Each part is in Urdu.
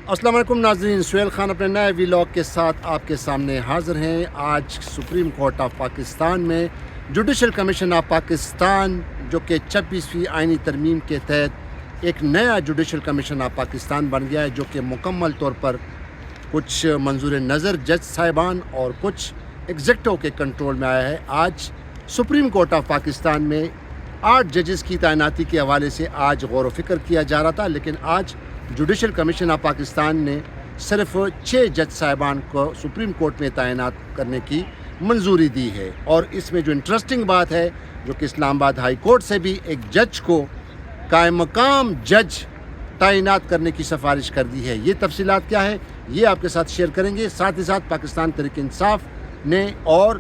السلام علیکم ناظرین، سہیل خان اپنے نئے ویلاگ کے ساتھ آپ کے سامنے حاضر ہیں۔ آج سپریم کورٹ آف پاکستان میں جوڈیشل کمیشن آف پاکستان جو کہ 26ویں آئینی ترمیم کے تحت ایک نیا جوڈیشل کمیشن آف پاکستان بن گیا ہے، جو کہ مکمل طور پر کچھ منظور نظر جج صاحبان اور کچھ ایگزیکٹو کے کنٹرول میں آیا ہے۔ آج سپریم کورٹ آف پاکستان میں 8 ججز کی تعیناتی کے حوالے سے آج غور و فکر کیا جا رہا تھا، لیکن آج جوڈیشل کمیشن آف پاکستان نے صرف 6 جج صاحبان کو سپریم کورٹ میں تعینات کرنے کی منظوری دی ہے۔ اور اس میں جو انٹرسٹنگ بات ہے، جو کہ اسلام آباد ہائی کورٹ سے بھی ایک جج کو قائم مقام جج تعینات کرنے کی سفارش کر دی ہے۔ یہ تفصیلات کیا ہے یہ آپ کے ساتھ شیئر کریں گے۔ ساتھ ہی ساتھ پاکستان تحریک انصاف نے اور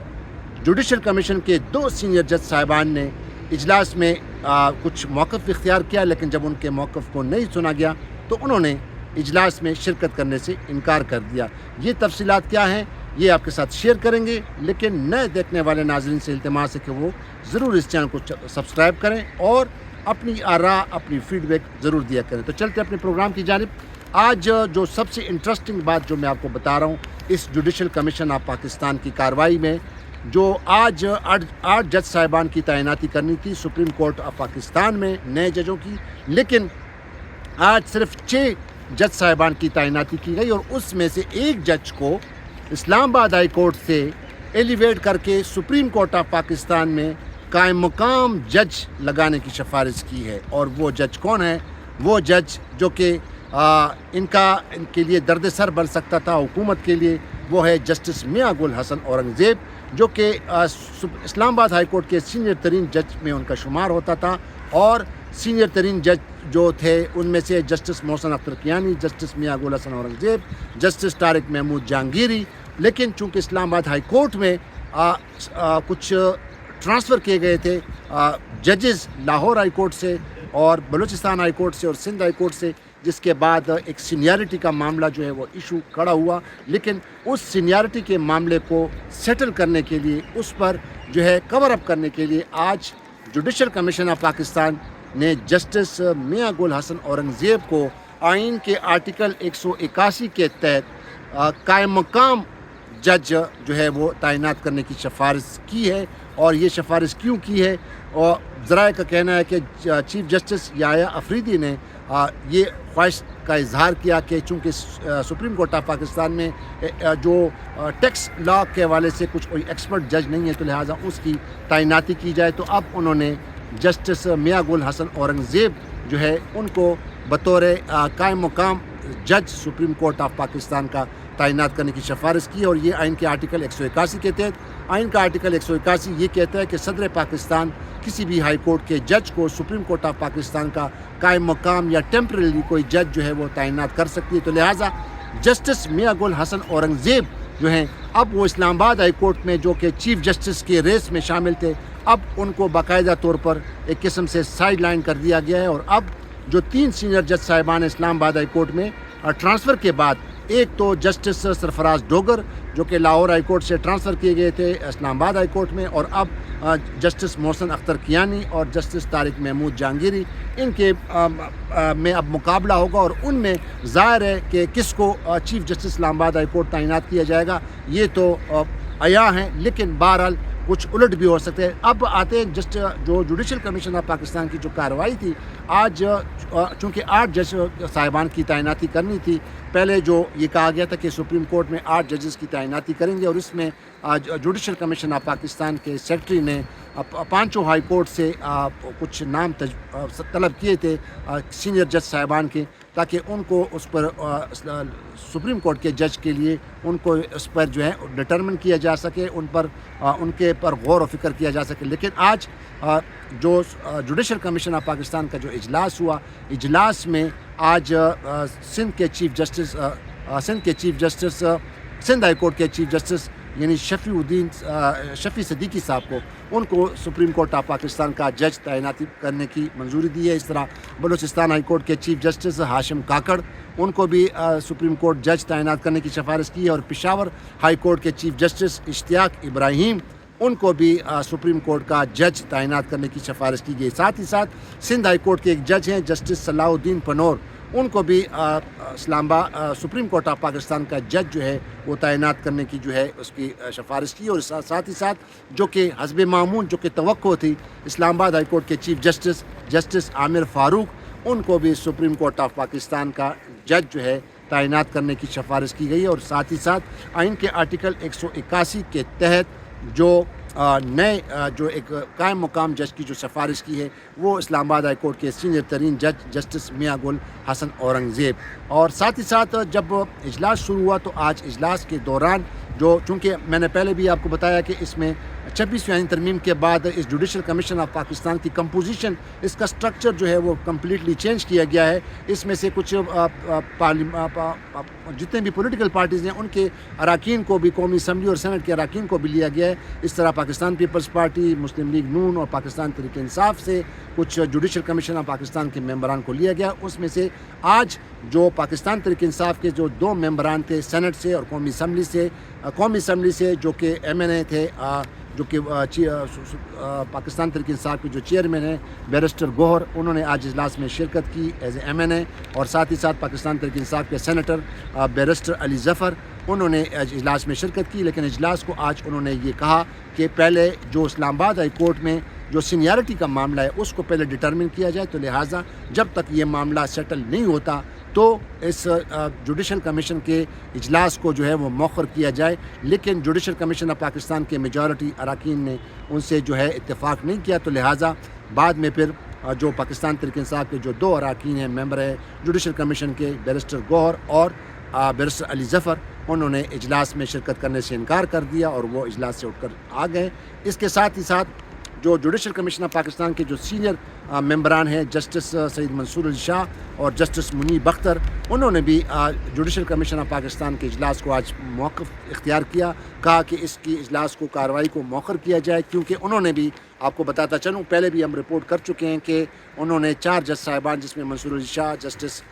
جوڈیشل کمیشن کے 2 سینئر جج صاحبان نے اجلاس میں کچھ موقف اختیار کیا، لیکن جب ان کے موقف کو نہیں سنا گیا تو انہوں نے اجلاس میں شرکت کرنے سے انکار کر دیا۔ یہ تفصیلات کیا ہیں یہ آپ کے ساتھ شیئر کریں گے، لیکن نئے دیکھنے والے ناظرین سے التماس ہے کہ وہ ضرور اس چینل کو سبسکرائب کریں اور اپنی آراء، اپنی فیڈ بیک ضرور دیا کریں۔ تو چلتے اپنے پروگرام کی جانب۔ آج جو سب سے انٹرسٹنگ بات جو میں آپ کو بتا رہا ہوں اس جوڈیشل کمیشن آف پاکستان کی کارروائی میں، جو آج 8 جج صاحبان کی تعیناتی کرنی تھی سپریم کورٹ آف پاکستان میں نئے ججوں کی، لیکن آج صرف 6 جج صاحبان کی تعیناتی کی گئی، اور اس میں سے ایک جج کو اسلام آباد ہائی کورٹ سے ایلیویٹ کر کے سپریم کورٹ آف پاکستان میں قائم مقام جج لگانے کی سفارش کی ہے۔ اور وہ جج کون ہے؟ وہ جج جو کہ ان کے لیے درد سر بن سکتا تھا حکومت کے لیے، وہ ہے جسٹس میاں گل حسن اورنگزیب، جو کہ اسلام آباد ہائی کورٹ کے سینئر ترین جج میں ان کا شمار ہوتا تھا۔ اور سینئر ترین جج جو تھے ان میں سے جسٹس محسن اختر کیانی، جسٹس میاں گل حسن اورنگزیب، جسٹس طارق محمود جہانگیری۔ لیکن چونکہ اسلام آباد ہائی کورٹ میں کچھ ٹرانسفر کیے گئے تھے ججز لاہور ہائی کورٹ سے اور بلوچستان ہائی کورٹ سے اور سندھ ہائی کورٹ سے، جس کے بعد ایک سینیارٹی کا معاملہ جو ہے وہ ایشو کھڑا ہوا، لیکن اس سینیارٹی کے معاملے کو سیٹل کرنے کے لیے، اس پر جو ہے کور اپ کرنے کے لیے، آج جوڈیشل کمیشن آف پاکستان نے جسٹس میاں گل حسن اورنگزیب کو آئین کے آرٹیکل 181 کے تحت قائم مقام جج جو ہے وہ تعینات کرنے کی سفارش کی ہے۔ اور یہ سفارش کیوں کی ہے؟ اور ذرائع کا کہنا ہے کہ چیف جسٹس یحییٰ افریدی نے یہ خواہش کا اظہار کیا کہ چونکہ سپریم کورٹ آف پاکستان میں جو ٹیکس لا کے حوالے سے کچھ کوئی ایکسپرٹ جج نہیں ہے، تو لہٰذا اس کی تعیناتی کی جائے۔ تو اب انہوں نے جسٹس میاں گل حسن اورنگزیب جو ہے ان کو بطور قائم مقام جج سپریم کورٹ آف پاکستان کا تعینات کرنے کی سفارش کی، اور یہ آئین کے آرٹیکل 181 کے تحت۔ آئین کا آرٹیکل 181 یہ کہتا ہے کہ صدر پاکستان کسی بھی ہائی کورٹ کے جج کو سپریم کورٹ آف پاکستان کا قائم مقام یا ٹیمپرری کوئی جج جو ہے وہ تعینات کر سکتی ہے۔ تو لہٰذا جسٹس میاں گل حسن اورنگزیب جو ہیں اب وہ اسلام آباد ہائی کورٹ میں جو کہ چیف جسٹس کے ریس میں شامل تھے، اب ان کو باقاعدہ طور پر ایک قسم سے سائیڈ لائن کر دیا گیا ہے۔ اور اب جو 3 سینئر جج صاحبان اسلام آباد ہائی کورٹ میں ٹرانسفر کے بعد، ایک تو جسٹس سرفراز ڈوگر جو کہ لاہور ہائی کورٹ سے ٹرانسفر کیے گئے تھے اسلام آباد ہائی کورٹ میں، اور اب جسٹس محسن اختر کیانی اور جسٹس طارق محمود جہانگیری، ان کے میں اب مقابلہ ہوگا، اور ان میں ظاہر ہے کہ کس کو چیف جسٹس اسلام آباد ہائی کورٹ تعینات کیا جائے گا یہ تو عیاں ہیں، لیکن بہرحال کچھ الٹ بھی ہو سکتے ہیں۔ اب آتے ہیں جو جوڈیشل کمیشن آف پاکستان کی جو کارروائی تھی آج، چونکہ 8 جج صاحبان کی تعیناتی کرنی تھی، پہلے جو یہ کہا گیا تھا کہ سپریم کورٹ میں 8 ججز کی تعیناتی کریں گے، اور اس میں جوڈیشل کمیشن آف پاکستان کے سیکرٹری نے 5 ہائی کورٹ سے کچھ نام طلب کیے تھے سینئر جج صاحبان کے، تاکہ ان کو اس پر سپریم کورٹ کے جج کے لیے ان کو اس پر جو ہے ڈٹرمن کیا جا سکے، ان کے پر غور و فکر کیا جا سکے۔ لیکن آج جو جوڈیشل کمیشن آف پاکستان کا جو اجلاس ہوا، اجلاس میں آج سندھ کے chief justice Sindh high court کے چیف جسٹس یعنی شفیع صدیقی صاحب کو، ان کو سپریم کورٹ آف پاکستان کا جج تعیناتی کرنے کی منظوری دی ہے۔ اس طرح بلوچستان ہائی کورٹ کے چیف جسٹس ہاشم کاکڑ، ان کو بھی سپریم کورٹ جج تعینات کرنے کی سفارش کی ہے، اور پشاور ہائی کورٹ کے چیف جسٹس اشتیاق ابراہیم، ان کو بھی سپریم کورٹ کا جج تعینات کرنے کی سفارش کی گئی۔ ساتھ ہی ساتھ سندھ ہائی کورٹ کے ایک جج ہیں جسٹس صلاح الدین پنور، ان کو بھی اسلام آباد سپریم کورٹ آف پاکستان کا جج جو ہے وہ تعینات کرنے کی جو ہے اس کی سفارش کی، اور ساتھ ہی ساتھ جو کہ حسب معمول جو کہ توقع تھی اسلام آباد ہائی کورٹ کے چیف جسٹس عامر فاروق، ان کو بھی سپریم کورٹ آف پاکستان کا جج جو ہے تعینات کرنے کی سفارش کی گئی، اور ساتھ ہی ساتھ آئین کے آرٹیکل 181 کے تحت جو نئے جو ایک قائم مقام جج کی جو سفارش کی ہے وہ اسلام آباد ہائی کورٹ کے سینئر ترین جج جسٹس میاں گل حسن اورنگزیب۔ اور ساتھ ہی ساتھ جب اجلاس شروع ہوا تو آج اجلاس کے دوران جو چونکہ میں نے پہلے بھی آپ کو بتایا کہ اس میں 26ویں آئین ترمیم کے بعد اس جوڈیشل کمیشن آف پاکستان کی کمپوزیشن، اس کا سٹرکچر جو ہے وہ کمپلیٹلی چینج کیا گیا ہے۔ اس میں سے کچھ جتنے بھی پولیٹیکل پارٹیز ہیں ان کے اراکین کو بھی قومی اسمبلی اور سینٹ کے اراکین کو بھی لیا گیا ہے۔ اس طرح پاکستان پیپلز پارٹی، مسلم لیگ نون اور پاکستان تحریک انصاف سے کچھ جوڈیشل کمیشن آف پاکستان کے ممبران کو لیا گیا۔ اس میں سے آج جو پاکستان تحریک انصاف کے جو 2 ممبران تھے سینٹ سے اور قومی اسمبلی سے جو کہ ایم این اے تھے، جو کہ پاکستان تحریک انصاف کے جو چیئرمین ہیں بیرسٹر گوہر، انہوں نے آج اجلاس میں شرکت کی ایز اے ایم این اے، اور ساتھ ہی ساتھ پاکستان تحریک انصاف کے سینیٹر بیرسٹر علی ظفر، انہوں نے اجلاس میں شرکت کی۔ لیکن اجلاس کو آج انہوں نے یہ کہا کہ پہلے جو اسلام آباد ہائی کورٹ میں جو سینیارٹی کا معاملہ ہے اس کو پہلے ڈٹرمن کیا جائے، تو لہٰذا جب تک یہ معاملہ سیٹل نہیں ہوتا تو اس جوڈیشل کمیشن کے اجلاس کو جو ہے وہ مؤخر کیا جائے۔ لیکن جوڈیشل کمیشن آف پاکستان کے میجورٹی اراکین نے ان سے جو ہے اتفاق نہیں کیا، تو لہٰذا بعد میں پھر جو پاکستان تحریک انصاف کے جو 2 اراکین ہیں ممبر ہیں جوڈیشل کمیشن کے، بیرسٹر گوہر اور بیرسٹر علی ظفر، انہوں نے اجلاس میں شرکت کرنے سے انکار کر دیا اور وہ اجلاس سے اٹھ کر آ گئے۔ اس کے ساتھ ہی ساتھ جو جوڈیشل کمیشن آف پاکستان کے جو سینئر ممبران ہیں جسٹس سید منصور علی شاہ اور جسٹس منیب اختر، انہوں نے بھی جوڈیشل کمیشن آف پاکستان کے اجلاس کو آج موقف اختیار کیا، کہا کہ اس کی اجلاس کو کارروائی کو مؤخر کیا جائے، کیونکہ انہوں نے بھی آپ کو بتاتا چلوں پہلے بھی ہم رپورٹ کر چکے ہیں کہ انہوں نے 4 جج صاحبان جس میں منصور علی شاہ، جسٹس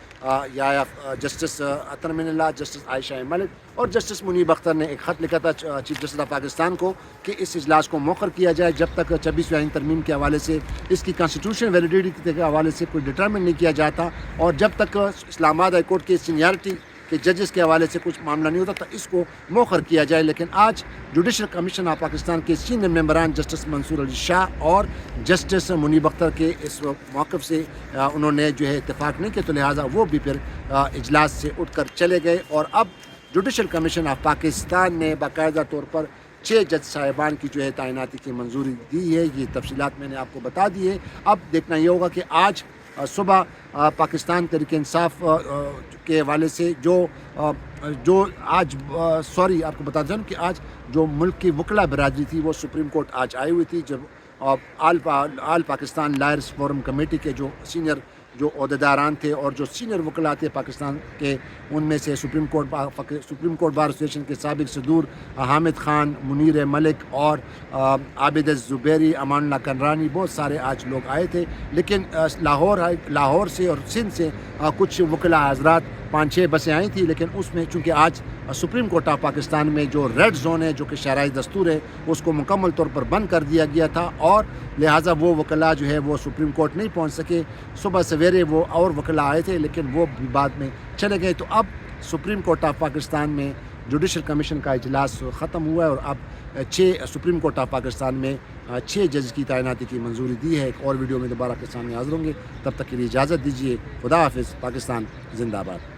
عطر من اللہ، جسٹس عائشہ ملک اور جسٹس منیب اختر نے ایک خط لکھا تھا چیف جسٹس آف پاکستان کو کہ اس اجلاس کو مؤخر کیا جائے جب تک 26ویں آئین ترمیم کے حوالے سے اس کی کانسٹیٹیوشن ویلیڈیٹی کے حوالے سے کوئی ڈٹرمن نہیں کیا جاتا، اور جب تک اسلام آباد ہائی کورٹ کے سینیارٹی کے ججز کے حوالے سے کچھ معاملہ نہیں ہوتا تو اس کو مؤخر کیا جائے۔ لیکن آج جوڈیشل کمیشن آف پاکستان کے سینئر ممبران جسٹس منصور علی شاہ اور جسٹس منیب اختر کے اس موقف سے انہوں نے جو ہے اتفاق نہیں کیا، تو لہٰذا وہ بھی پھر اجلاس سے اٹھ کر چلے گئے، اور اب جوڈیشل کمیشن آف پاکستان نے باقاعدہ طور پر 6 جج صاحبان کی جو ہے تعیناتی کی منظوری دی ہے۔ یہ تفصیلات میں نے آپ کو بتا دی ہے۔ اب دیکھنا یہ ہوگا کہ آج صبح پاکستان تحریک انصاف کے حوالے سے جو آج آپ کو بتا دیں کہ آج جو ملک کی وکلا برادری تھی وہ سپریم کورٹ آج آئی ہوئی تھی، جب آل پاکستان لائرز فورم کمیٹی کے جو سینئر جو عہدیداران تھے اور جو سینئر وکلاء تھے پاکستان کے، ان میں سے سپریم کورٹ بار ایسوسیشن کے سابق صدور حامد خان، منیر ملک اور عابد الزبیری، امان اللہ کنرانی، بہت سارے آج لوگ آئے تھے۔ لیکن لاہور سے اور سندھ سے کچھ وکلاء حضرات 5-6 بسیں آئی تھیں، لیکن اس میں چونکہ آج سپریم کورٹ آف پاکستان میں جو ریڈ زون ہے جو کہ شرعی دستور ہے اس کو مکمل طور پر بند کر دیا گیا تھا، اور لہٰذا وہ وکلاء جو ہے وہ سپریم کورٹ نہیں پہنچ سکے۔ صبح سویرے وہ اور وکلاء آئے تھے لیکن وہ بھی بعد میں چلے گئے، تو اب سپریم کورٹ آف پاکستان میں جوڈیشل کمیشن کا اجلاس ختم ہوا ہے، اور اب سپریم کورٹ آف پاکستان میں 6 جج کی تعیناتی کی منظوری دی ہے۔ ایک اور ویڈیو میں دوبارہ کے سامنے حاضر ہوں گے، تب تک کے لیے اجازت دیجیے۔ خدا حافظ۔ پاکستان زندہ باد۔